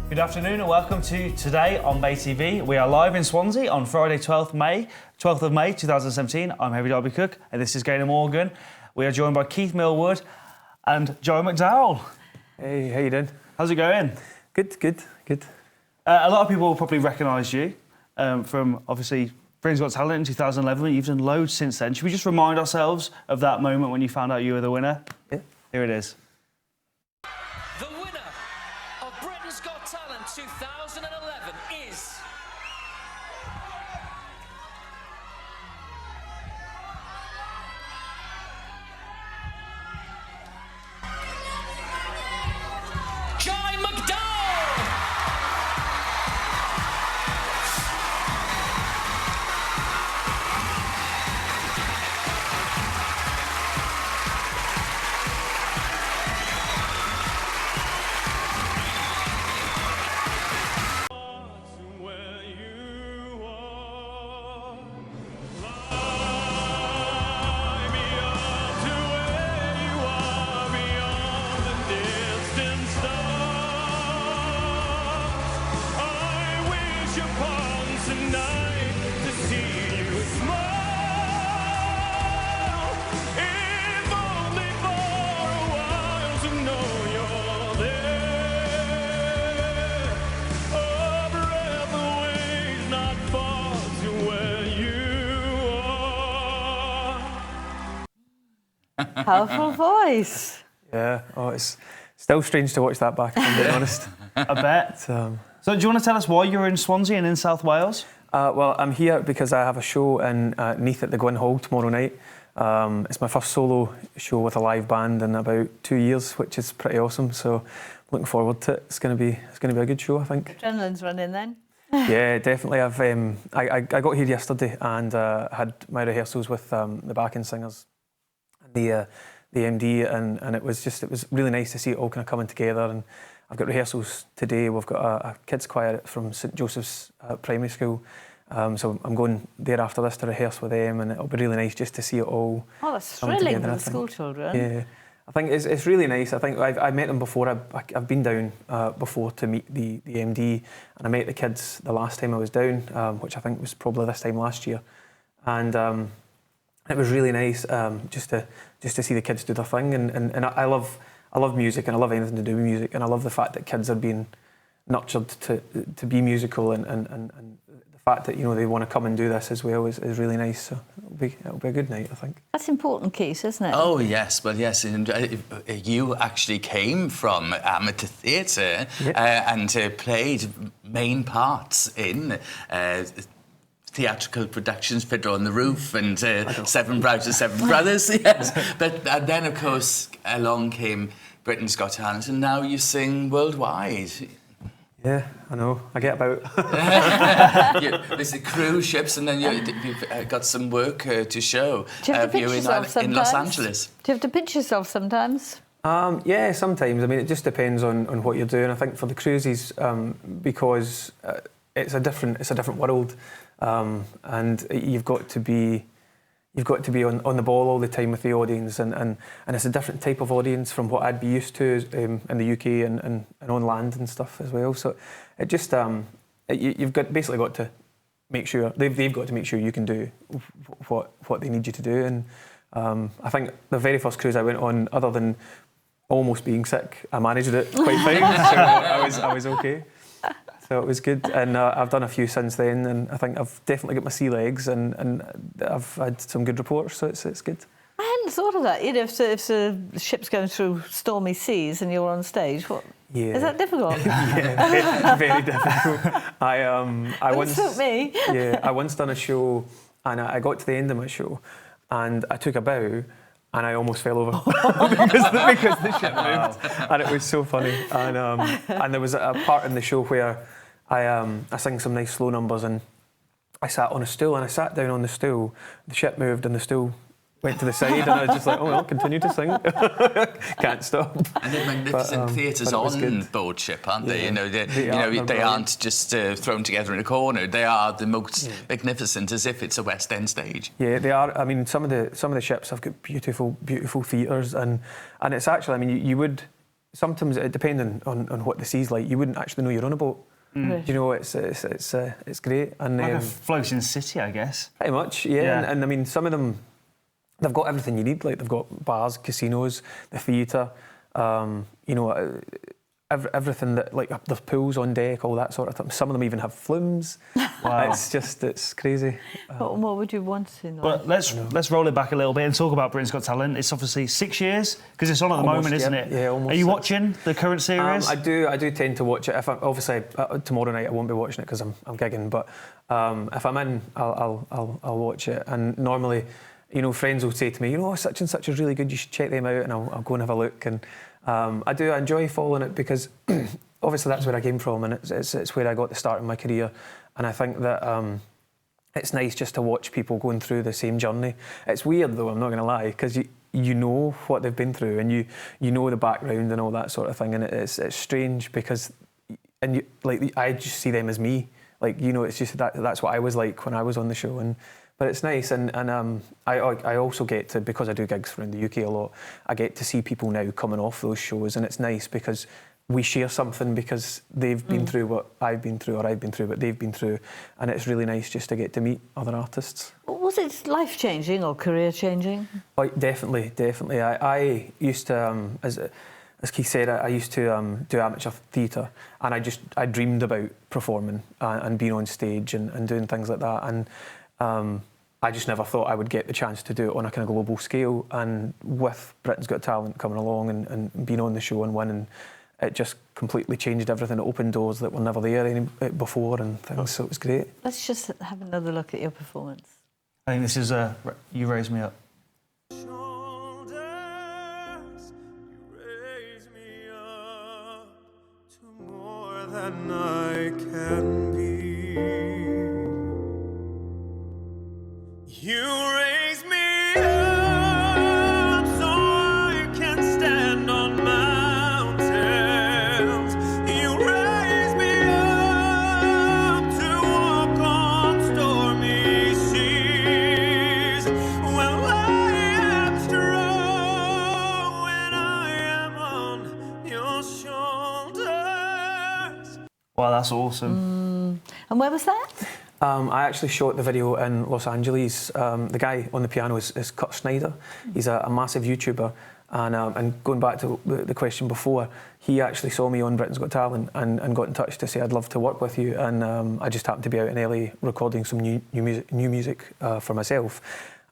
Good afternoon and welcome to Today on Bay TV. We are live in Swansea on Friday 12th of May 2017. I'm Heavy Derby Cook and this is Gaynor Morgan. We are joined by Keith Milward and Joe McDowall. Hey, how you doing? How's it going? Good. A lot of people will probably recognise you from, obviously, Britain's Got Talent in 2011. You've done loads since then. Should we just remind ourselves of that moment when you found out you were the winner? Yeah. Here it is. The winner of Britain's Got Talent 2011 is... McDowall! Powerful voice. Yeah. Oh, it's still strange to watch that back, if I'm being honest. I bet. So do you want to tell us why you're in Swansea and in South Wales? Well, I'm here because I have a show in Neath at the Gwyn Hall tomorrow night. It's my first solo show with a live band in about 2 years, which is pretty awesome. So looking forward to it. It's going to be a good show, I think. Adrenaline's running then. Yeah, definitely. I got here yesterday and had my rehearsals with the backing singers, and the MD, and it was really nice to see it all kind of coming together. And I've got rehearsals today. We've got a kids choir from St Joseph's Primary School, so I'm going there after this to rehearse with them, and it'll be really nice just to see it all. Oh, that's thrilling for the school children. Yeah, I think it's really nice. I think I met them before. I've been down before to meet the MD, and I met the kids the last time I was down, which I think was probably this time last year, and it was really nice just to see the kids do their thing, and I love music, and I love anything to do with music, and I love the fact that kids are being nurtured to be musical, and the fact that they want to come and do this as well is really nice. So it'll be a good night, I think. That's important, Keith, isn't it? Oh yes, well yes, and you actually came from amateur theatre and played main parts in theatrical productions, Fiddler on the Roof and Seven Brides, Seven Brothers, yes. But then, of course, along came Britain's Got Talent, and now you sing worldwide. Yeah, I know. I get about. There's the cruise ships, and then you've got some work to show. Do you have to pitch yourself sometimes? In Los Angeles. Do you have to pitch yourself sometimes? Yeah, sometimes. I mean, it just depends on what you're doing. I think for the cruises, because it's a different world. And you've got to be on the ball all the time with the audience, and it's a different type of audience from what I'd be used to in the UK and on land and stuff as well. So it just you've basically got to make sure they've got to make sure you can do what they need you to do. And I think the very first cruise I went on, other than almost being sick, I managed it quite fine. So I was okay. So it was good, and I've done a few since then, and I think I've definitely got my sea legs, and I've had some good reports, so it's good. I hadn't thought of that. If the ship's going through stormy seas and you're on stage, is that difficult? Yeah, very difficult. I once suit me. Yeah, I once done a show, and I got to the end of my show, and I took a bow, and I almost fell over because the ship moved, and it was so funny. And there was a part in the show where I sang some nice slow numbers, and I sat on a stool, and I sat down on the stool. The ship moved, and the stool went to the side, and I was just like, oh well, continue to sing. Can't stop. And they're magnificent theatres on board ship, aren't they? Yeah. They aren't just thrown together in a corner. They are the most magnificent, as if it's a West End stage. Yeah, they are. I mean, some of the ships have got beautiful theatres, and it's actually, I mean, you would sometimes, depending on what the sea's like, you wouldn't actually know you're on a boat. You know, it's great. And Like a floating city, I guess. pretty much, yeah. And I mean, some of them, they've got everything you need. Like, they've got bars, casinos, the theatre, you know, everything that, like, there's pools on deck, all that sort of stuff. Some of them even have flumes. Wow. It's crazy. What would you want in life? But let's roll it back a little bit and talk about Britain's Got Talent. It's obviously 6 years, because it's on at the Almost, moment, isn't yeah. it? Yeah, almost Are you 6. watching the current series? I do tend to watch it. If I'm, obviously tomorrow night I won't be watching it because I'm gigging. But if I'm in, I'll watch it. And normally, you know, friends will say to me, you know, such and such is really good. You should check them out, and I'll go and have a look. And I enjoy following it because obviously that's where I came from, and it's where I got the start in my career. And I think that it's nice just to watch people going through the same journey. It's weird though, I'm not going to lie, because you know what they've been through, and you know the background and all that sort of thing. And it's strange because, I just see them as me. Like, you know, it's just that's what I was like when I was on the show. But it's nice, and I also get to, because I do gigs around the UK a lot, I get to see people now coming off those shows, and it's nice because we share something, because they've been through what I've been through, or I've been through what they've been through, and it's really nice just to get to meet other artists. Was it life-changing or career-changing? Like, definitely. I used to, as Keith said, I used to do amateur theatre, and I dreamed about performing and being on stage and doing things like that, and I just never thought I would get the chance to do it on a kind of global scale. And with Britain's Got Talent coming along and being on the show and winning, it just completely changed everything. It opened doors that were never there before and things, so it was great. Let's just have another look at your performance. I think this is You Raise Me Up. Shoulders, you raise me up to more than I can be. You raise me up so I can stand on mountains. You raise me up to walk on stormy seas. Well, I am strong when I am on your shoulders. Wow, that's awesome. And where was that? I actually shot the video in Los Angeles. The guy on the piano is Kurt Snyder. He's a massive YouTuber. And going back to the question before, he actually saw me on Britain's Got Talent and got in touch to say, I'd love to work with you. And I just happened to be out in LA recording some new music for myself.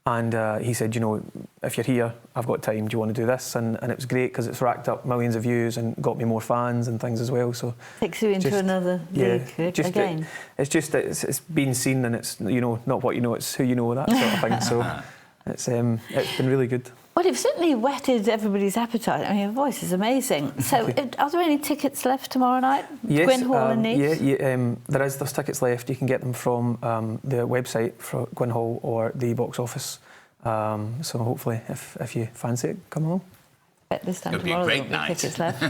And he said, you know, if you're here, I've got time, do you want to do this? And it was great because it's racked up millions of views and got me more fans and things as well. So Takes you into another league again. It's just that it's been seen, and it's, you know, not what you know, it's who you know, that sort of thing. So it's been really good. Well, you've certainly whetted everybody's appetite. I mean, your voice is amazing. So, are there any tickets left tomorrow night? Yes, Gwyn Hall and Neath? there's tickets left. You can get them from the website for Gwyn Hall or the box office. So hopefully, if you fancy it, come along. This time It'll be a tomorrow, great there'll be night. tickets left.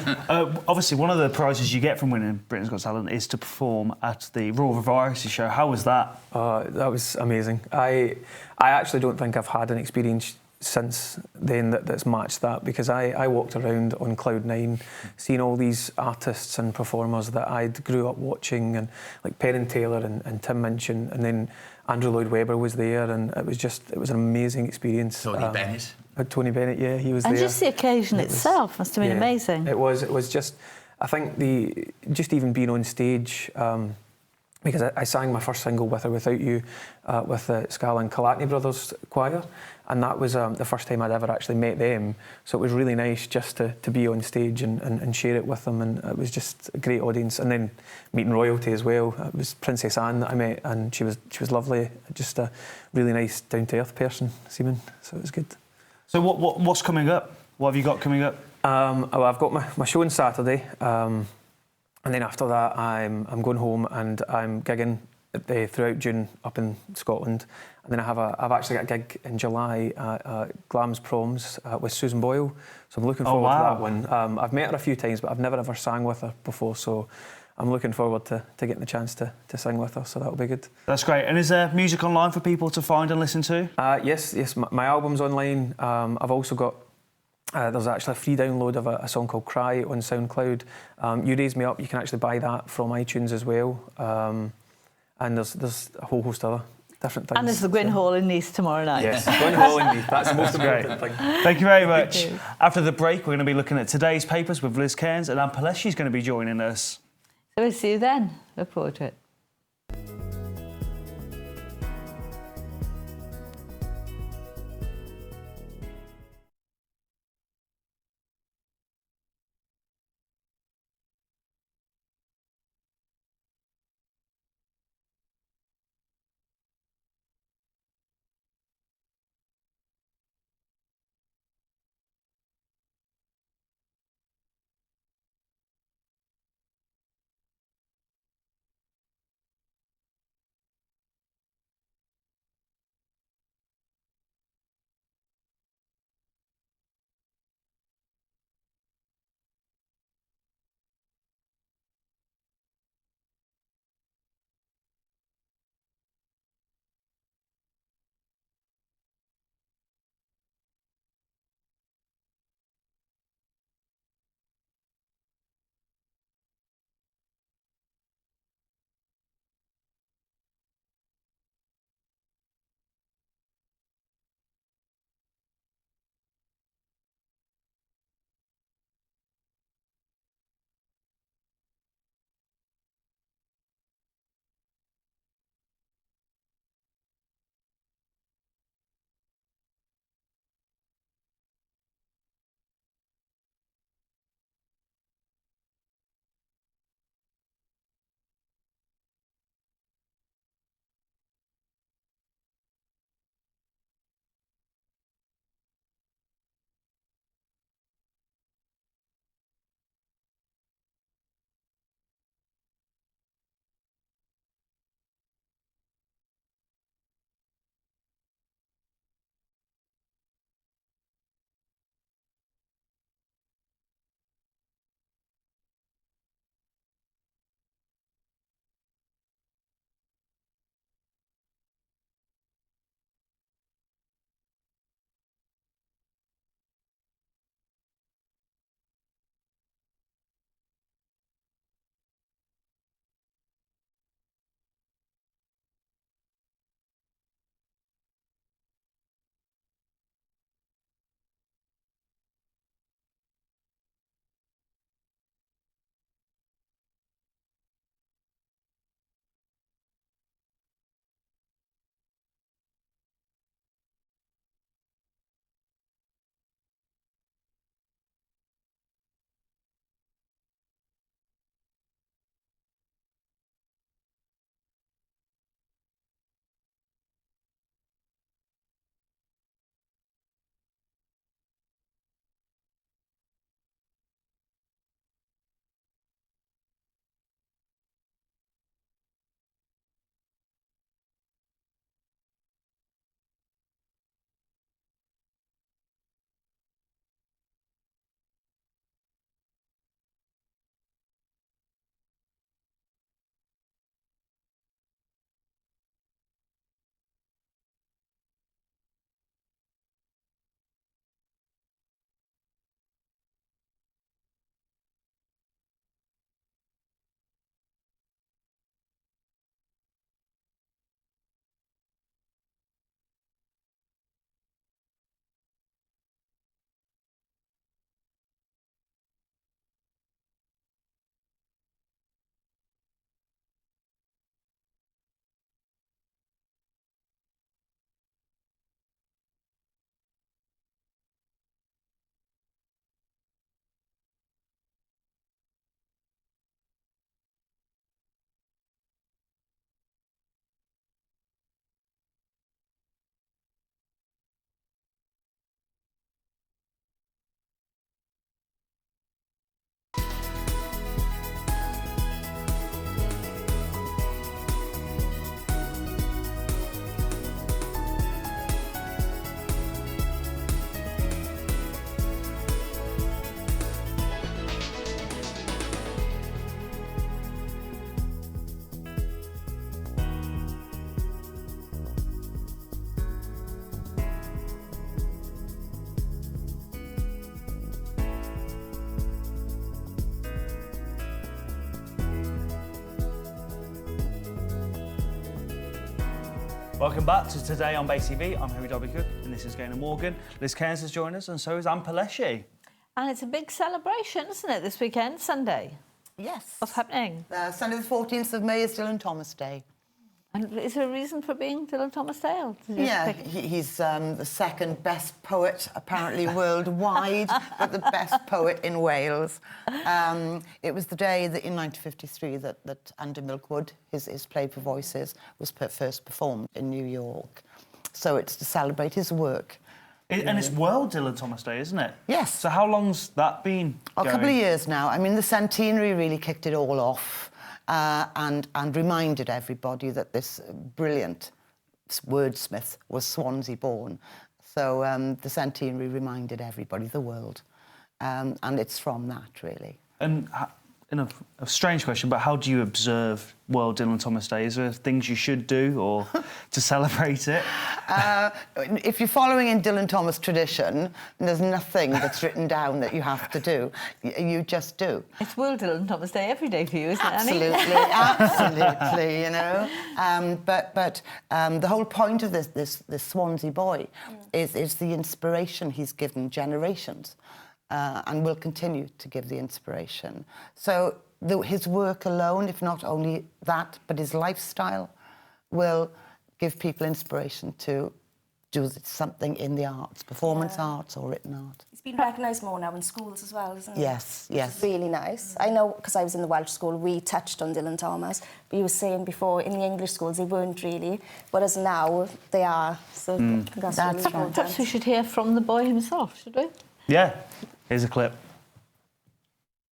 Obviously, one of the prizes you get from winning Britain's Got Talent is to perform at the Royal Variety Show. How was that? That was amazing. I actually don't think I've had an experience since then that's matched that, because I walked around on cloud nine, seeing all these artists and performers that I'd grew up watching, and like Penn Taylor and Tim Minchin, and then Andrew Lloyd Webber was there, and it was an amazing experience. Tony Bennett. Tony Bennett, yeah, he was And there. just the occasion itself must have been amazing. It was just, I think just even being on stage, because I sang my first single, With or Without You, with the Scala and Calatney Brothers choir, and that was the first time I'd ever actually met them, so it was really nice just to be on stage and share it with them, and it was just a great audience. And then meeting royalty as well. It was Princess Anne that I met, and she was lovely, just a really nice down-to-earth person, Seaman, so it was good. So what's coming up? What have you got coming up? Well, I've got my show on Saturday, and then after that I'm going home and I'm gigging throughout June up in Scotland, and then I've actually got a gig in July at Glam's Proms with Susan Boyle, so I'm looking forward to that one. I've met her a few times, but I've never ever sang with her before, so I'm looking forward to getting the chance to sing with her, so that'll be good. That's great. And is there music online for people to find and listen to? Yes, my album's online. I've also got There's actually a free download of a song called Cry on SoundCloud. You Raise Me Up, you can actually buy that from iTunes as well. And there's a whole host of other different things. And there's the Gwyn Hall in Nice tomorrow night. Yes, Gwyn Hall in Nice. That's the most important thing. Thank you very much. After the break, we're going to be looking at today's papers with Liz Cairns, and Pelleschi is going to be joining us. So we'll see you then. Look forward to it. Welcome back to Today on Bay TV. I'm Henry W. Cook and this is Gaynor Morgan. Liz Cairns has joined us and so is Anne Pelleschi. And it's a big celebration, isn't it, this weekend, Sunday? Yes. What's happening? Sunday the 14th of May is Dylan Thomas Day. And is there a reason for being Dylan Thomas Day? Or did you just Yeah, pick- he's the second best poet, apparently worldwide, but the best poet in Wales. It was the day that in 1953 that Under Milward, his play for voices, was first performed in New York. So it's to celebrate his work. And it's World Dylan Thomas Day, isn't it? Yes. So how long's that been A going? couple of years now. I mean, the centenary really kicked it all off and reminded everybody that this brilliant wordsmith was Swansea born. So the centenary reminded everybody, the world. And it's from that, really. And in a strange question, but how do you observe World Dylan Thomas Day? Is there things you should do or to celebrate it? If you're following in Dylan Thomas tradition, there's nothing that's written down that you have to do. You just do. It's World Dylan Thomas Day every day for you, isn't it, Annie? Absolutely, you know. But the whole point of this Swansea boy is the inspiration he's given generations. And will continue to give the inspiration. So his work alone, if not only that, but his lifestyle, will give people inspiration to do something in the arts, performance arts or written art. It's been recognised more now in schools as well, isn't it? Yes, yes. It's really nice. I know, because I was in the Welsh school, we touched on Dylan Thomas, but you were saying before, in the English schools, they weren't really, whereas now they are. So that's really important. Perhaps we should hear from the boy himself, should we? Yeah. Here's a clip.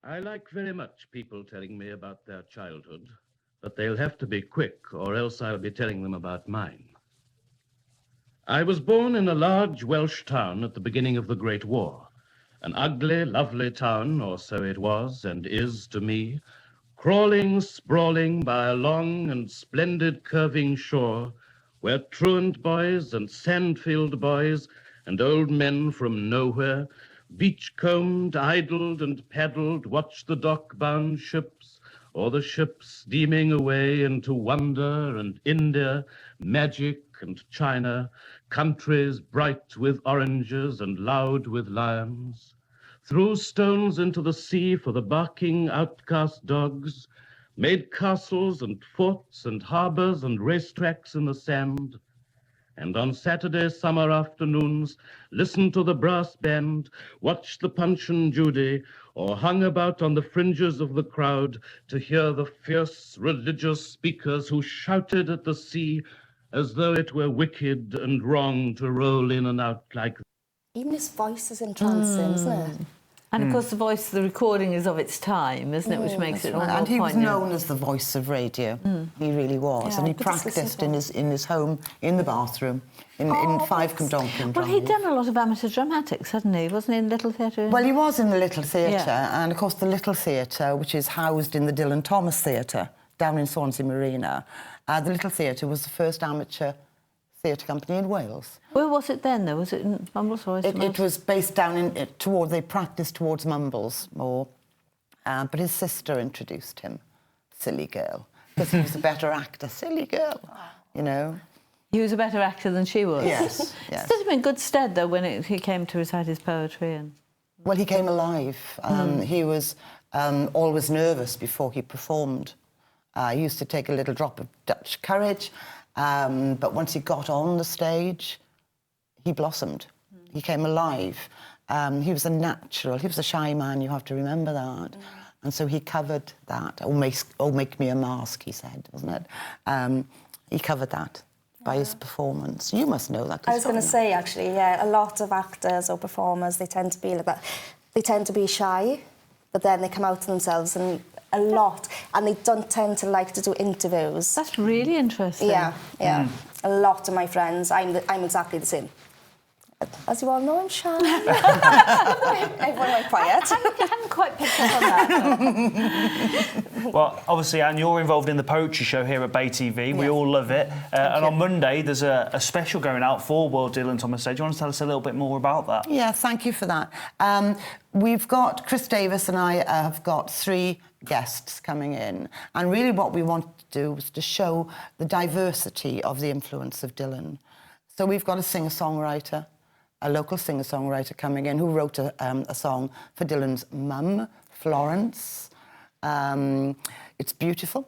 I like very much people telling me about their childhood, but they'll have to be quick, or else I'll be telling them about mine. I was born in a large Welsh town at the beginning of the Great War. An ugly, lovely town, or so it was and is to me, crawling, sprawling by a long and splendid curving shore, where truant boys and sandfield boys and old men from nowhere beachcombed, idled and paddled, watched the dock-bound ships, or the ships steaming away into wonder and India, magic and China, countries bright with oranges and loud with lions. Threw stones into the sea for the barking outcast dogs, made castles and forts and harbours and racetracks in the sand, and on Saturday summer afternoons listened to the brass band, watched the Punch and Judy, or hung about on the fringes of the crowd to hear the fierce religious speakers who shouted at the sea as though it were wicked and wrong to roll in and out like that. Even his voice is entrancing, isn't it? And of course, the voice, the recording is of its time, isn't it? Which makes it all more And he was poignant. known as the voice of radio. He really was. Yeah, and he but just practiced listen in his home, in the bathroom, in 5 Cumdonkin. Well, he'd done a lot of amateur dramatics, hadn't he? Wasn't he in Little Theatre? Well, he was in the Little Theatre, Yeah. and of course the Little Theatre, which is housed in the Dylan Thomas Theatre down in Swansea Marina. The Little Theatre was the first amateur theatre company in Wales. Where was it then, though? Was it in Mumbles or It was based down in they practiced towards Mumbles more, but his sister introduced him, silly girl, because he was a better actor, silly girl, you know. He was a better actor than she was. Yes, yes. Stood him in good stead, though, when he came to recite his poetry. And Well, he came alive. He was always nervous before he performed. He used to take a little drop of Dutch courage, but once he got on the stage, he blossomed. He came alive. He was a natural. He was a shy man, you have to remember that. And so he covered that. Oh, make me a mask, he said, wasn't it? He covered that by his performance. You must know that. I was going to say, actually, yeah, a lot of actors or performers, they tend to be like that. They tend to be shy, but then they come out to themselves and a lot, and they don't tend to like to do interviews. that's really interesting. Yeah, yeah. A lot of my friends, I'm exactly the same. As you all know, I'm shy. Everyone went quiet. I hadn't quite picked up on that. Well, obviously, Anne, you're involved in the poetry show here at Bay TV. We all love it. And on Monday, there's a special going out for World Dylan Thomas Day. Do you want to tell us a little bit more about that? Yeah, thank you for that. We've got, Chris Davis and I have got 3 guests coming in. And really what we wanted to do was to show the diversity of the influence of Dylan. So we've got a singer-songwriter, a local singer-songwriter coming in who wrote a song for Dylan's mum, Florence. It's beautiful.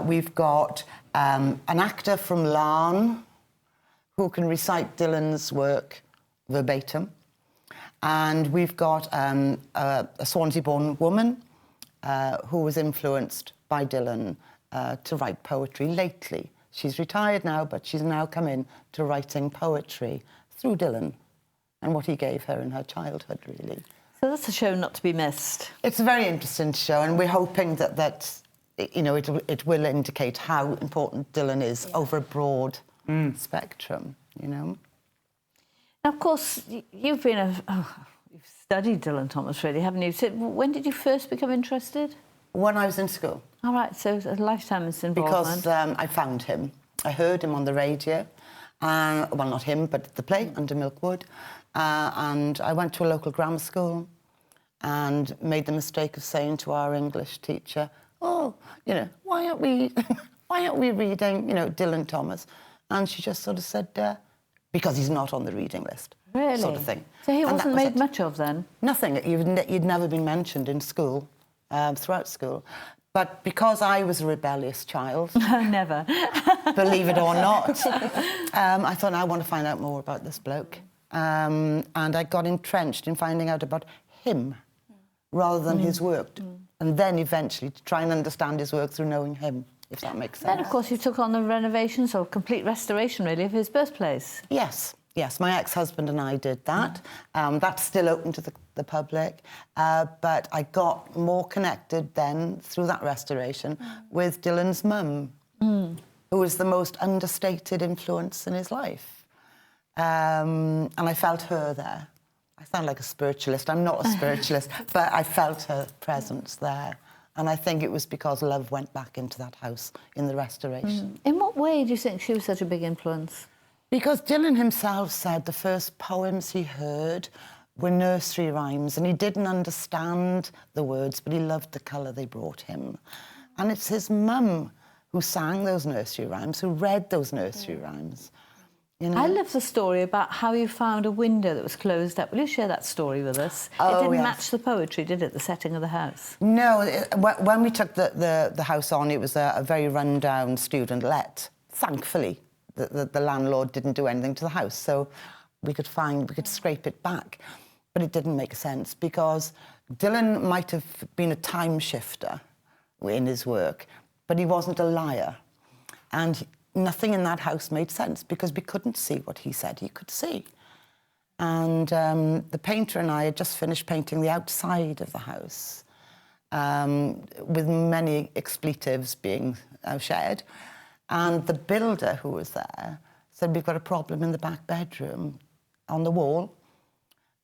We've got an actor from Larne who can recite Dylan's work verbatim. And we've got a Swansea-born woman who was influenced by Dylan to write poetry lately. She's retired now, but she's now come in to writing poetry through Dylan and what he gave her in her childhood, really. So that's a show not to be missed. It's a very interesting show, and we're hoping that you know, it will indicate how important Dylan is over a broad spectrum, you know. Now, of course, you've been you've studied Dylan Thomas, really, haven't you? So when did you first become interested? When I was in school. All right, so a lifetime's involvement. Because I found him. I heard him on the radio. Well, not him, but the play under Milward. And I went to a local grammar school and made the mistake of saying to our English teacher, oh, you know, why aren't we reading, you know, Dylan Thomas? And she just sort of said, because he's not on the reading list. Really? Sort of thing. So he wasn't made much of then? Nothing. You'd never been mentioned in school, throughout school. But because I was a rebellious child... Never. Believe it or not, I thought, I want to find out more about this bloke. And I got entrenched in finding out about him rather than his work. And then eventually to try and understand his work through knowing him, if that makes sense. Then, of course, you took on the renovations or complete restoration, really, of his birthplace. Yes. Yes, my ex-husband and I did that. That's still open to the public. But I got more connected then, through that restoration, with Dylan's mum, who was the most understated influence in his life. And I felt her there. I sound like a spiritualist. I'm not a spiritualist, but I felt her presence there. And I think it was because love went back into that house in the restoration. In what way do you think she was such a big influence? Because Dylan himself said the first poems he heard were nursery rhymes, and he didn't understand the words, but he loved the colour they brought him. And it's his mum who sang those nursery rhymes, who read those nursery rhymes. You know? I love the story about how you found a window that was closed up. Will you share that story with us? Oh, it didn't yes. match the poetry, did it, the setting of the house? No, when we took the house on, it was a very run-down student let, thankfully. The landlord didn't do anything to the house, so we could scrape it back. But it didn't make sense because Dylan might have been a time shifter in his work, but he wasn't a liar. And nothing in that house made sense because we couldn't see what he said he could see. And the painter and I had just finished painting the outside of the house with many expletives being shared. And the builder who was there said, we've got a problem in the back bedroom on the wall.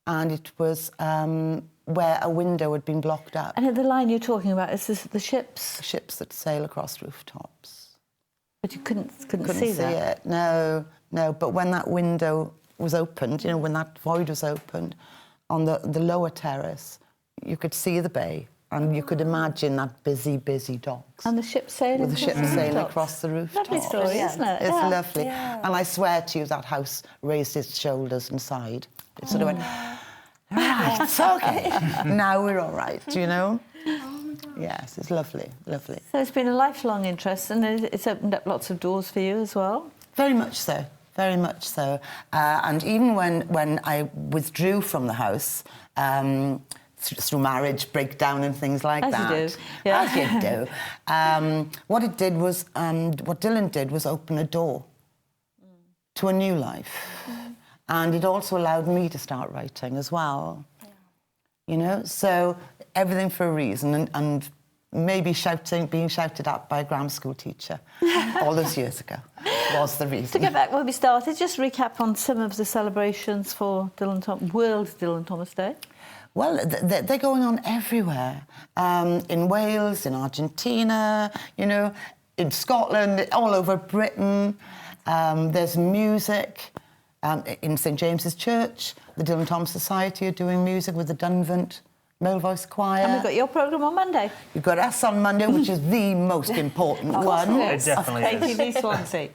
And it was where a window had been blocked up. And the line you're talking about, is this the ships? Ships that sail across rooftops. But you couldn't see that? It. No. But when that window was opened, you know, when that void was opened, on the lower terrace, you could see the bay. And you could imagine that busy docks. And the ship sailing with the ship sailing across the rooftop. Lovely story, isn't it? It's lovely. Yeah. And I swear to you, that house raised its shoulders and sighed. It sort of went, right, it's okay. Now we're all right, you know? Yes, it's lovely, lovely. So it's been a lifelong interest, and it's opened up lots of doors for you as well? Very much so. Very much so. And even when I withdrew from the house, through marriage, breakdown and things like that. As you do. Yeah. As you do. What Dylan did was open a door to a new life. And it also allowed me to start writing as well. Yeah. You know, so everything for a reason, and maybe being shouted at by a grammar school teacher all those years ago was the reason. To get back where we started, just recap on some of the celebrations for World Dylan Thomas Day. Well, they're going on everywhere. In Wales, in Argentina, you know, in Scotland, all over Britain. There's music. In St James's Church, the Dylan Thomas Society are doing music with the Dunvant Male voice choir. And we've got your programme on Monday. You've got us on Monday, which is the most important one. It definitely is. ATV Swansea.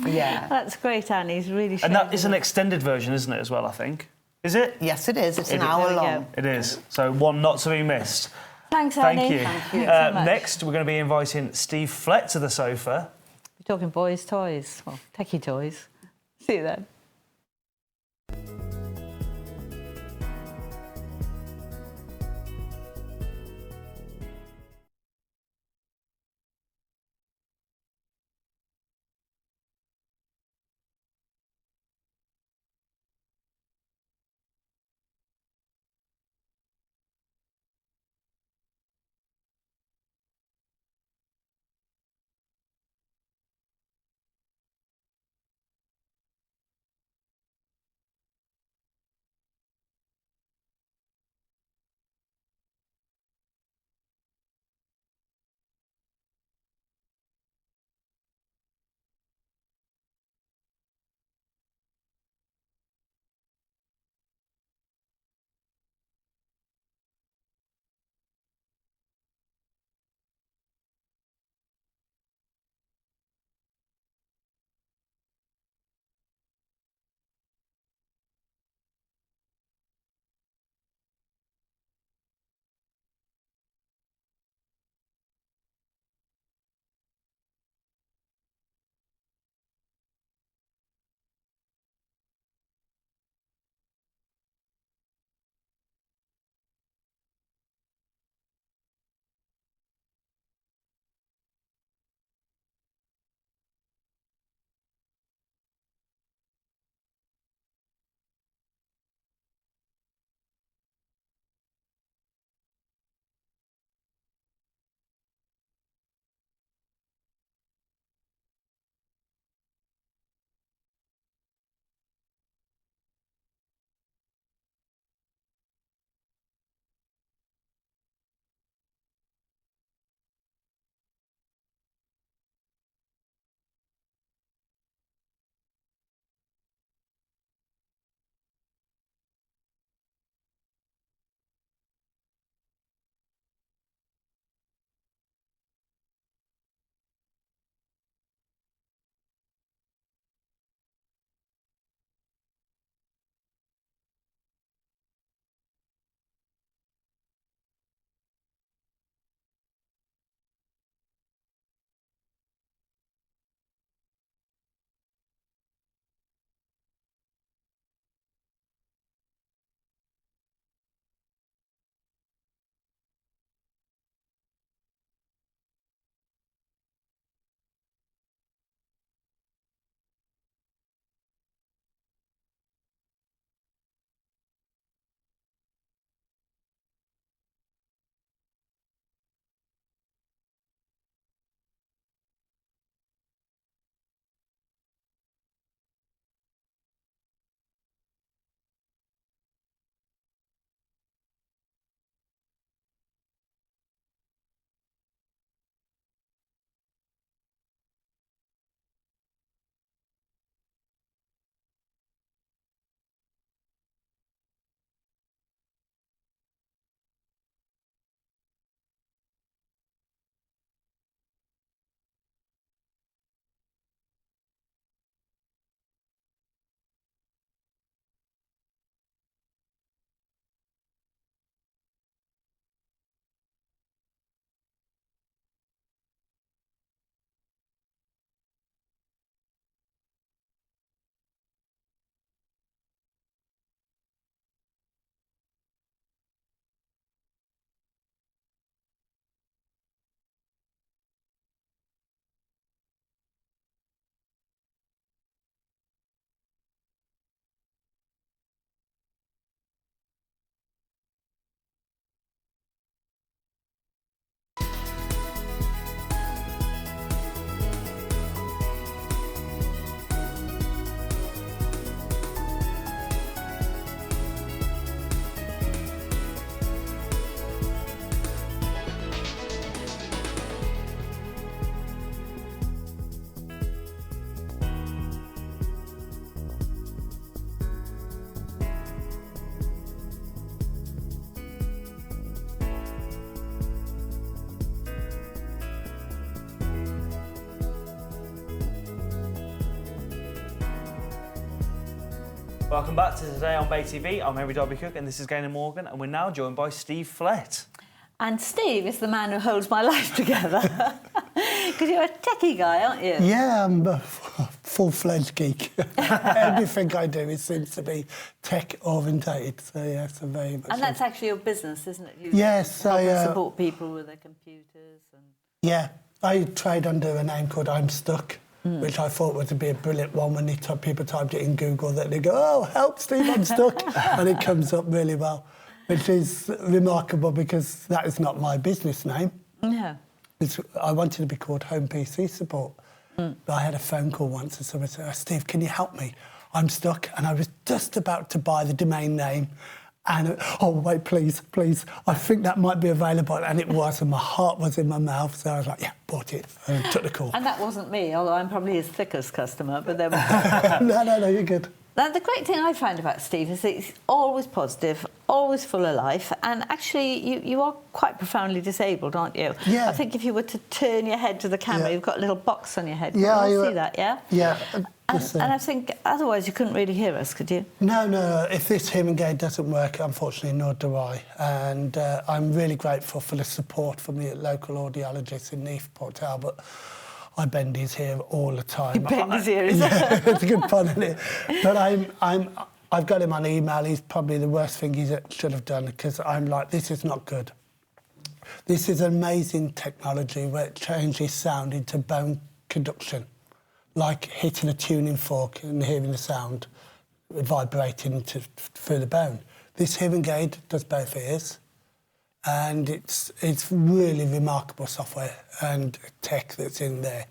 Yeah. That's great, Annie. It's really And that is an extended version, isn't it, as well, I think? Is it? Yes, it is. It's an There hour we go. long. It is. So one not to be missed. Thanks, Thank Annie. you. Thank you so much. Next, we're going to be inviting Steve Flett to the sofa. We're talking boys' toys. Well, techie toys. See you then. Welcome back to Today on Bay TV. I'm Henry Darby Cook and this is Gaynor Morgan, and we're now joined by Steve Flett. And Steve is the man who holds my life together. Because you're a techie guy, aren't you? Yeah, I'm a full-fledged geek. Everything I do seems to be tech-orientated, so yes, I'm very much... And that's actually your business, isn't it? You yes, help I... and support people with their computers and... Yeah, I trade under a name called I'm Stuck, which I thought would be a brilliant one when people typed it in Google, that they go, oh, help, Steve, I'm stuck, and it comes up really well, which is remarkable because that is not my business name. No. I wanted to be called Home PC Support. But I had a phone call once and someone said, Steve, can you help me? I'm stuck. And I was just about to buy the domain name. And, oh, wait, please, I think that might be available. And it was, and my heart was in my mouth. So I was like, yeah, bought it, and took the call. And that wasn't me, although I'm probably his thickest customer, but there we go. No, you're good. Now, the great thing I find about Steve is that he's always positive, always full of life, and actually you are quite profoundly disabled, aren't you? Yeah. I think if you were to turn your head to the camera, you've got a little box on your head. Yeah, Can you see that, yeah? Yeah. And I think otherwise you couldn't really hear us, could you? No. If this hearing aid doesn't work, unfortunately, nor do I. And I'm really grateful for the support from the local audiologist in Neath, Port Talbot. I bend his ear all the time. You bend his ear, is yeah, it's a good pun, isn't it? But I've got him on email. He's probably the worst thing he should have done, because I'm like, this is not good. This is amazing technology where it changes sound into bone conduction, like hitting a tuning fork and hearing the sound vibrating through the bone. This hearing aid does both ears. And it's really remarkable software and tech that's in there.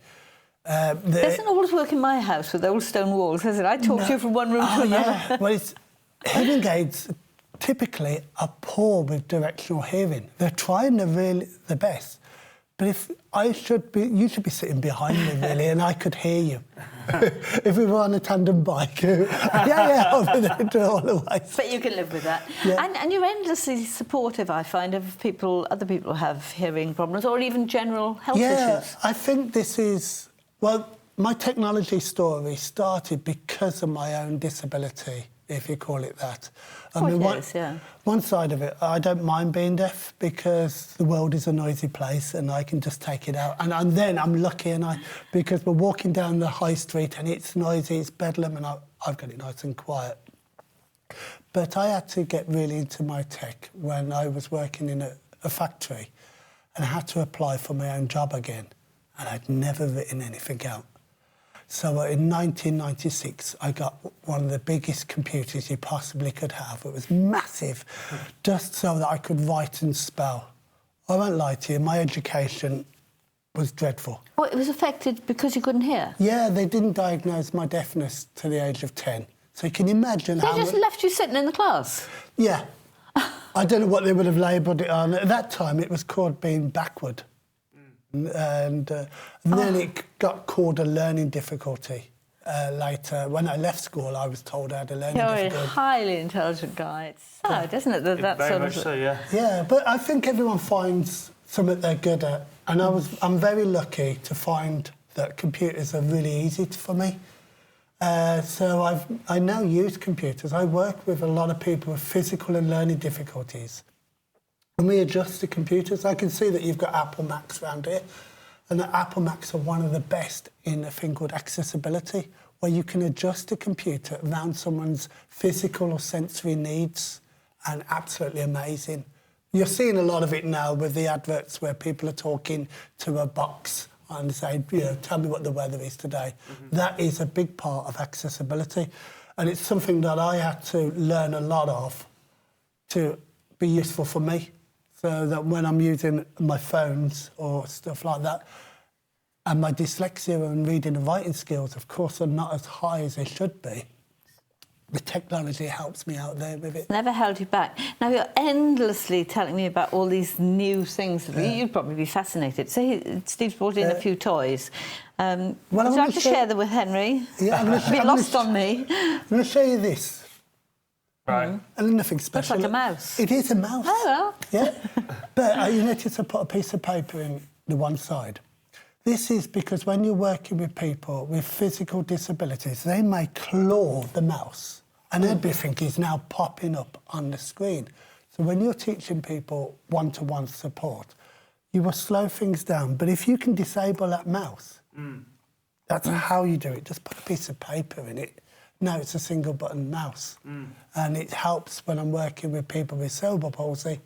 Doesn't always work in my house with old stone walls, does it? I talk to you from one room to another. Yeah. Well, hearing aids typically are poor with directional hearing. They're trying the best. But you should be sitting behind me, really, and I could hear you. If we were on a tandem bike, I'll be there all the way. But you can live with that. Yeah. And you're endlessly supportive, I find, of other people who have hearing problems or even general health issues. Yeah, I think this is... Well, my technology story started because of my own disability, if you call it that. One side of it, I don't mind being deaf because the world is a noisy place and I can just take it out. And then I'm lucky, because we're walking down the high street and it's noisy, it's bedlam, and I've got it nice and quiet. But I had to get really into my tech when I was working in a factory, and I had to apply for my own job again, and I'd never written anything out. So in 1996, I got one of the biggest computers you possibly could have. It was massive, just so that I could write and spell. I won't lie to you, my education was dreadful. Well, it was affected because you couldn't hear? Yeah, they didn't diagnose my deafness to the age of 10. So you can imagine how... They just left you sitting in the class? Yeah. I don't know what they would have labelled it on. At that time, it was called being backward. And then it got called a learning difficulty later. When I left school, I was told I had a learning difficulty. You're a highly intelligent guy. It's sad, isn't it? That very sort much of... so, yeah. Yeah, but I think everyone finds something they're good at. And I'm very lucky to find that computers are really easy for me. So I now use computers. I work with a lot of people with physical and learning difficulties. And we adjust the computers. I can see that you've got Apple Macs around here. And the Apple Macs are one of the best in a thing called accessibility, where you can adjust the computer around someone's physical or sensory needs, and absolutely amazing. You're seeing a lot of it now with the adverts where people are talking to a box and say, tell me what the weather is today. Mm-hmm. That is a big part of accessibility. And it's something that I had to learn a lot of to be useful for me. So that when I'm using my phones or stuff like that, and my dyslexia and reading and writing skills, of course, are not as high as they should be, the technology helps me out there with it. Never held you back. Now, you're endlessly telling me about all these new things. You'd probably be fascinated. So Steve's brought in a few toys. Would you like to share them with Henry? Yeah, I'm be lost on me. I'm going to show you this. Right. And nothing special. Looks like a mouse. It is a mouse. Oh, well. Yeah. But you notice I put a piece of paper in the one side. This is because when you're working with people with physical disabilities, they may claw the mouse And everything is now popping up on the screen. So when you're teaching people one-to-one support, you will slow things down. But if you can disable that mouse, that's how you do it. Just put a piece of paper in it. Now it's a single button mouse. And it helps when I'm working with people with cerebral palsy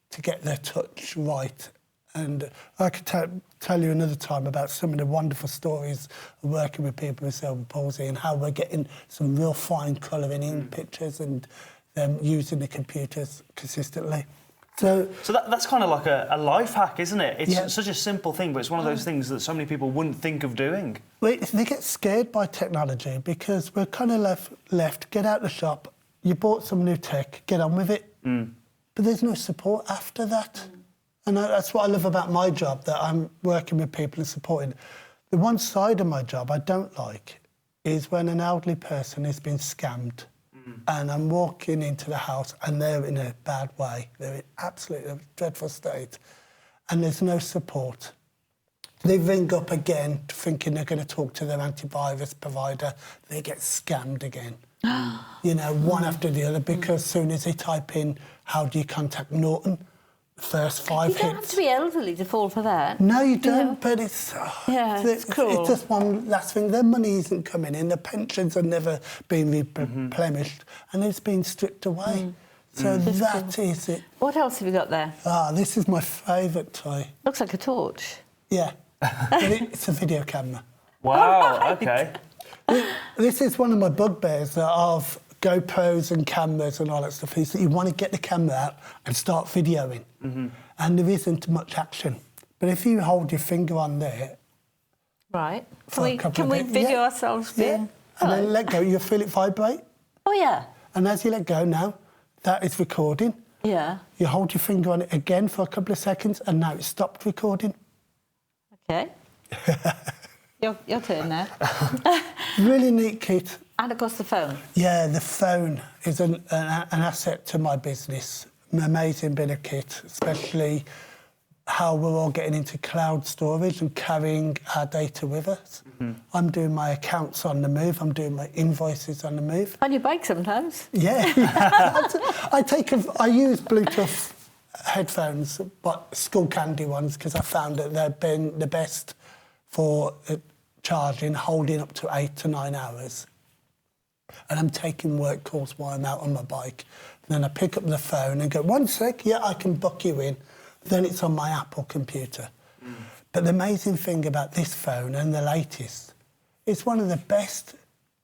to get their touch right. And I could tell you another time about some of the wonderful stories of working with people with cerebral palsy and how we're getting some real fine colouring in pictures and them using the computers consistently. So that's kind of like a life hack, isn't it? It's such a simple thing, but it's one of those things that so many people wouldn't think of doing. Well, they get scared by technology because we're kind of left, get out the shop, you bought some new tech, get on with it. But there's no support after that. And that's what I love about my job, that I'm working with people and supporting. The one side of my job I don't like is when an elderly person has been scammed and I'm walking into the house and they're in a bad way. They're in absolutely a dreadful state and there's no support. They ring up again thinking they're going to talk to their antivirus provider. They get scammed again. You know, one after the other, because as soon as they type in, how do you contact Norton? First 5 hits. You don't have to be elderly to fall for that. No, you don't, but it's... it's cruel. It's just one last thing. Their money isn't coming in. Their pensions are never being replenished, and it's been stripped away. So that is it. What else have you got there? This is my favourite toy. Looks like a torch. Yeah, but it's a video camera. Wow, OK. This is one of my bugbears of GoPros and cameras and all that stuff, is that you want to get the camera out and start videoing. And there isn't much action. But if you hold your finger on there... Right. Can we video ourselves being... And then let go, you'll feel it vibrate. Oh, yeah. And as you let go now, that is recording. Yeah. You hold your finger on it again for a couple of seconds and now it's stopped recording. OK. Your turn now. Really neat kit. And, of course, the phone. Yeah, the phone is an asset to my business. An amazing bit of kit, especially how we're all getting into cloud storage and carrying our data with us. I'm doing my accounts on the move. I'm doing my invoices on the move. On your bike sometimes. Yeah. I use Bluetooth headphones, but Skull Candy ones, because I found that they've been the best for charging, holding up to 8 to 9 hours. And I'm taking work calls while I'm out on my bike. And then I pick up the phone and go, 1 sec, yeah, I can book you in. Then it's on my Apple computer. But the amazing thing about this phone and the latest, it's one of the best,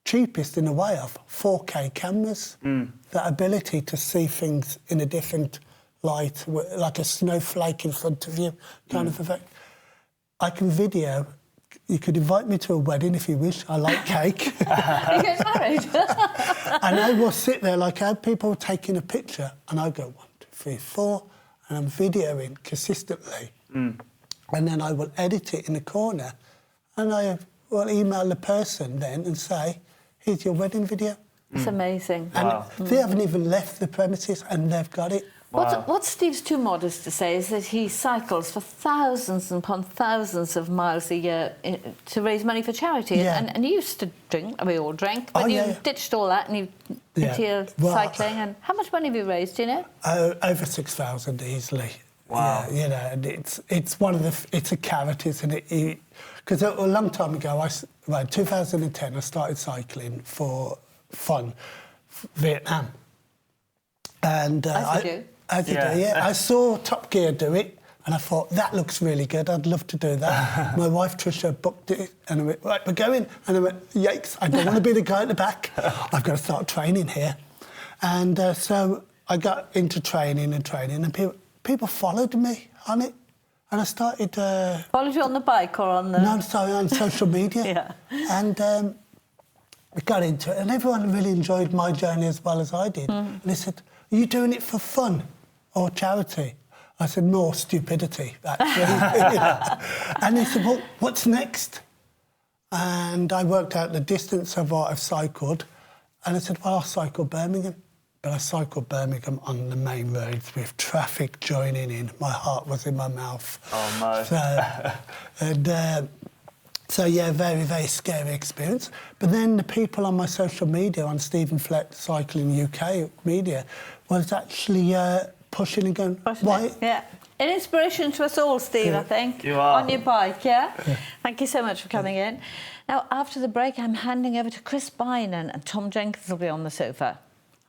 cheapest in a way of 4K cameras. That ability to see things in a different light, like a snowflake in front of you, kind of effect. I can video. You could invite me to a wedding if you wish. I like cake. Are you getting married? And I will sit there like I have people taking a picture and I go 1, 2, 3, 4 and I'm videoing consistently. And then I will edit it in the corner and I will email the person then and say, here's your wedding video. It's amazing. And they haven't even left the premises and they've got it. What Steve's too modest to say is that he cycles for thousands upon thousands of miles a year to raise money for charity. Yeah. And you used to drink, we all drank, but you ditched all that and you into your cycling. And how much money have you raised, do you know? Over 6,000 easily. Wow. Yeah, you know, and it's one of the... It's a carrot, isn't it? Because a long time ago, in 2010, I started cycling for fun, Vietnam. And As you do, yeah. I saw Top Gear do it, and I thought, that looks really good. I'd love to do that. My wife, Tricia, booked it, and I went, right, we're going. And I went, yikes, I don't want to be the guy at the back. I've got to start training here. And so I got into training, and people followed me on it. And I started... Followed you on the bike or on the... No, sorry, on social media. And I got into it, and everyone really enjoyed my journey as well as I did. And they said, are you doing it for fun or charity? I said, more stupidity, actually. And they said, well, what's next? And I worked out the distance of what I've cycled, and I said, well, I'll cycle Birmingham. But I cycled Birmingham on the main roads with traffic joining in. My heart was in my mouth. Oh, no. So yeah, very, very scary experience. But then the people on my social media, on Stephen Flett Cycling UK media, was actually pushing and going, why? Yeah. An inspiration to us all, Steve, I think. You are. On your bike, yeah? Thank you so much for coming in. Now, after the break, I'm handing over to Chris Bynan and Tom Jenkins will be on the sofa.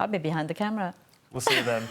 I'll be behind the camera. We'll see you then.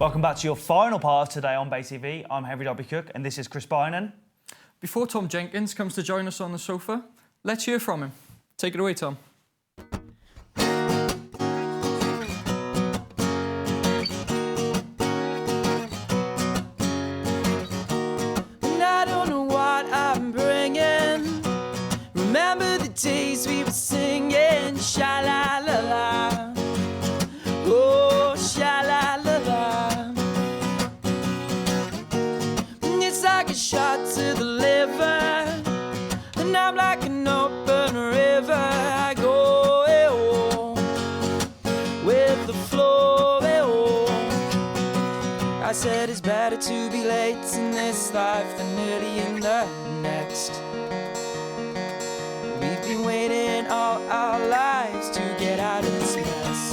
Welcome back to your final part of today on Bay TV. I'm Henry W. Cook and this is Chris Bynan. Before Tom Jenkins comes to join us on the sofa, let's hear from him. Take it away, Tom. And I don't know what I'm bringing. Remember the days we were singing sha-la-la-la. Oh, sha-la-la-la. It's like a shot to the liver, and I'm like an open river. I go oh, with the flow. Oh. I said it's better to be late in this life than early in the next. We've been waiting all our lives to get out of this mess.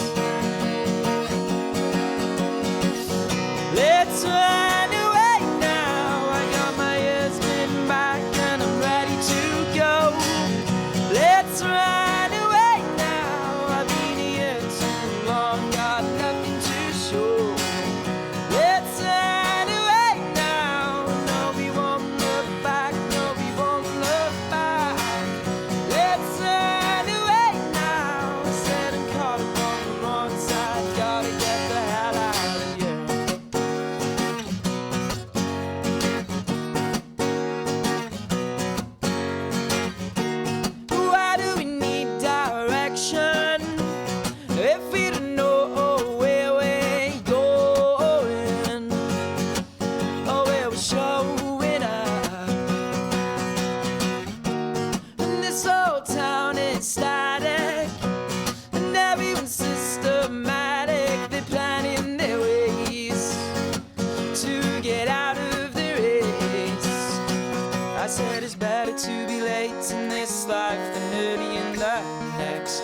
Let's run away now. I got my husband back and I'm ready to go. Let's run away now. I've been here too long, got nothing to show. Let's run away now. No, we won't look back. No, we won't look back. Let's run away now. I said I'm caught up on the wrong side. Gotta get the hell out of here. Why do we need direction if we don't know where we're going or where we're showing up? And this whole town is static, and everyone's systematic. They're planning their ways to get out of the race. I said it's better to be late in this life than early in the next.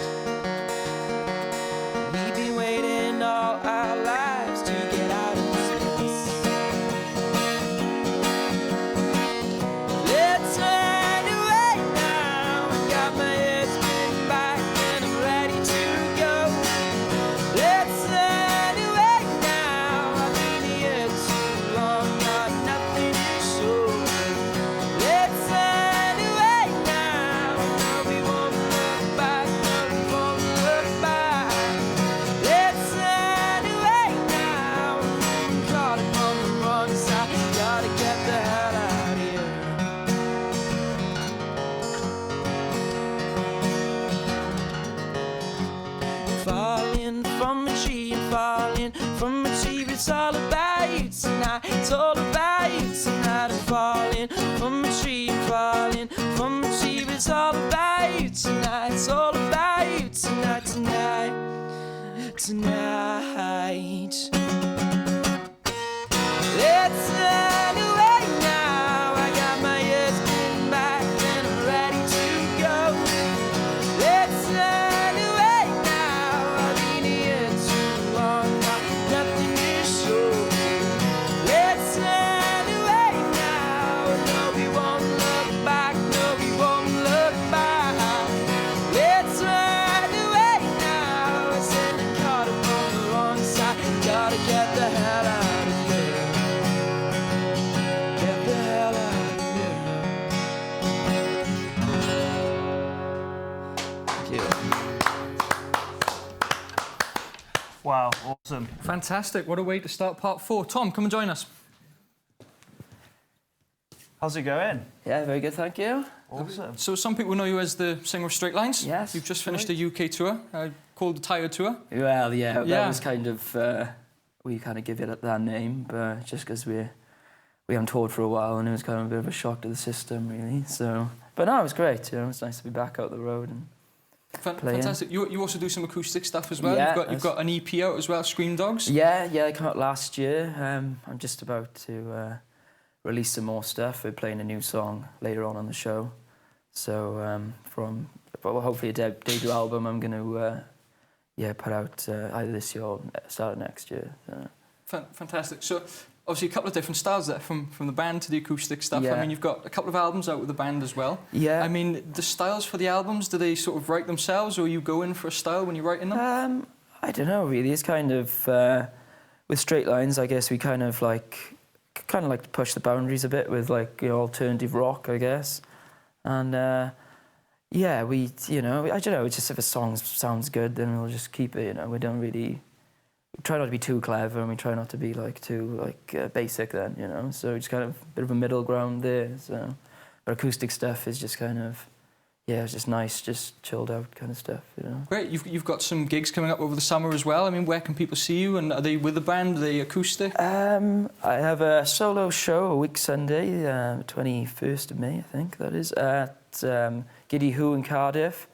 We've been waiting all our lives to get out of this mess. Let's run away now. I got my husband back and I'm ready to go. Let's run away now. I've been here too long, got nothing to show. Let's run away now. No, we won't look back. No, we won't look back. Let's run away now. I'm caught up on the wrong side. Gotta get the hell out of here. Falling from a tree and falling from a tree. It's all about you tonight. It's all about you tonight. I'm falling from a tree and falling from a tree. It's all about you tonight. It's all about you tonight, tonight, tonight. Let's run away now. I got my husband back and I'm ready to go. Let's run away now. I've been here too long, got nothing to show. Let's run away now. No, we won't look back. No, we won't look back. Let's run away now. I said I'm caught up on the wrong side. Gotta get the hell out of here. Get the hell out of here. Thank you. Wow, awesome. Fantastic. What a way to start part 4. Tom, come and join us. How's it going? Yeah, very good, thank you. Awesome. So some people know you as the singer of Straight Lines. Yes, You've just finished right. a UK tour called the Tired Tour. Well, yeah, Yeah. that was kind of, we kind of give it that name, but just because we haven't toured for a while and it was kind of a bit of a shock to the system, really. So, but no, it was great, you know, it's nice to be back out the road and playing. Fantastic. You also do some acoustic stuff as well. Yeah, You've got an EP out as well, Scream Dogs. Yeah, I came out last year. I'm just about to release some more stuff. We're playing a new song later on the show. So hopefully a debut album I'm going to put out either this year or start of next year. So. Fantastic. So obviously a couple of different styles there, from the band to the acoustic stuff. Yeah. I mean, you've got a couple of albums out with the band as well. Yeah. I mean, the styles for the albums, do they sort of write themselves, or you go in for a style when you're writing them? I don't know, really. It's kind of with Straight Lines, I guess we kind of like to push the boundaries a bit with like, you know, alternative rock, I guess. And yeah, we, you know, I don't know, it's just if a song sounds good, then we'll just keep it, you know. We try not to be too clever, and we try not to be like too like basic then, you know. So it's kind of a bit of a middle ground there. So, but acoustic stuff is just kind of, yeah, it's just nice, just chilled out kind of stuff, you know. Great, you've got some gigs coming up over the summer as well. I mean, where can people see you, and are they with the band, are they acoustic? I have a solo show a week Sunday, 21st of May, I think that is, at Giddy Who in Cardiff.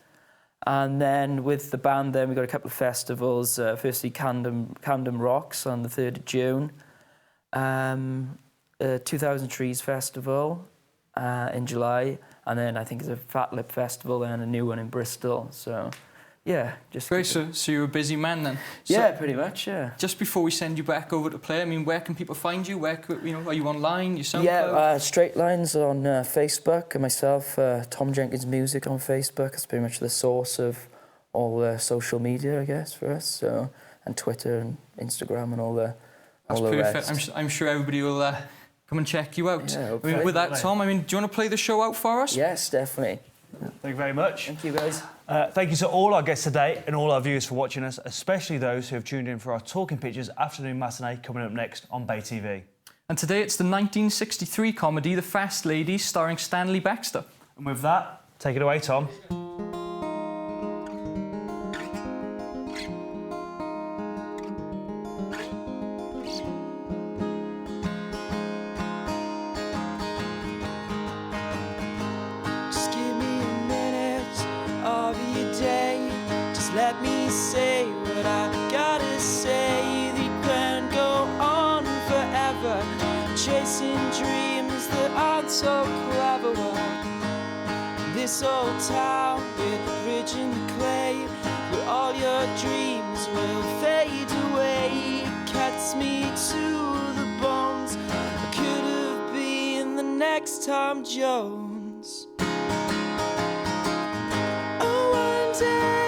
And then with the band then, we've got a couple of festivals. Firstly, Camden Rocks on the 3rd of June. 2000 Trees Festival in July. And then I think there's a Fat Lip Festival and a new one in Bristol. So, yeah, just... Great, so you're a busy man then? Yeah, pretty much, yeah. Just before we send you back over to play, I mean, where can people find you? Where, you know, are you online? You SoundCloud? Yeah, Straight Lines on Facebook, and myself, Tom Jenkins Music on Facebook. It's pretty much the source of all social media, I guess, for us. So, and Twitter and Instagram and all the perfect. rest. I'm sure everybody will come and check you out. Yeah, I mean, with that, Tom, I mean, do you want to play the show out for us? Yes, definitely. Thank you very much. Thank you, guys. Thank you to all our guests today and all our viewers for watching us, especially those who have tuned in for our Talking Pictures afternoon matinee coming up next on Bay TV. And today it's the 1963 comedy The Fast Ladies, starring Stanley Baxter. And with that, take it away, Tom. Let me say what I gotta say. They can't go on forever, chasing dreams that aren't so clever. Well, this old town with a bridge in the clay, where all your dreams will fade away. It cuts me to the bones. I could have been the next Tom Jones. Oh, one day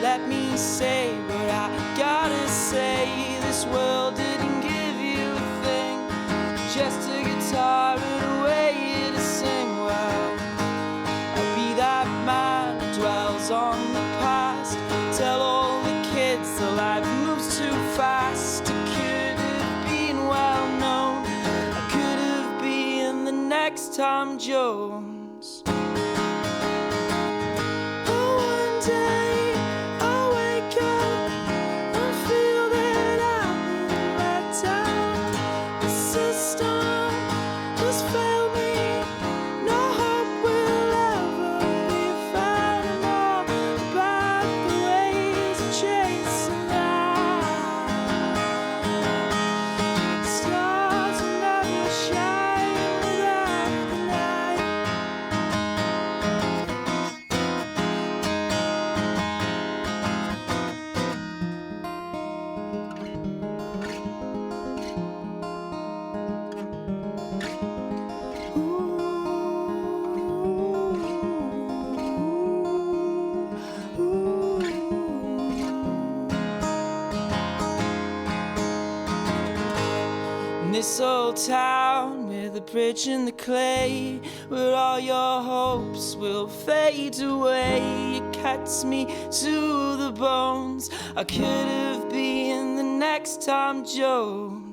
let me say what I gotta say. This world didn't give you a thing, just a guitar and a way to sing. Well, I'll be that man who dwells on the past. Tell all the kids the life moves too fast. It could have been well known. I could have been the next Tom Jones. Oh, one day this old town with a bridge in the clay, where all your hopes will fade away. It cuts me to the bones. I could have been the next Tom Jones.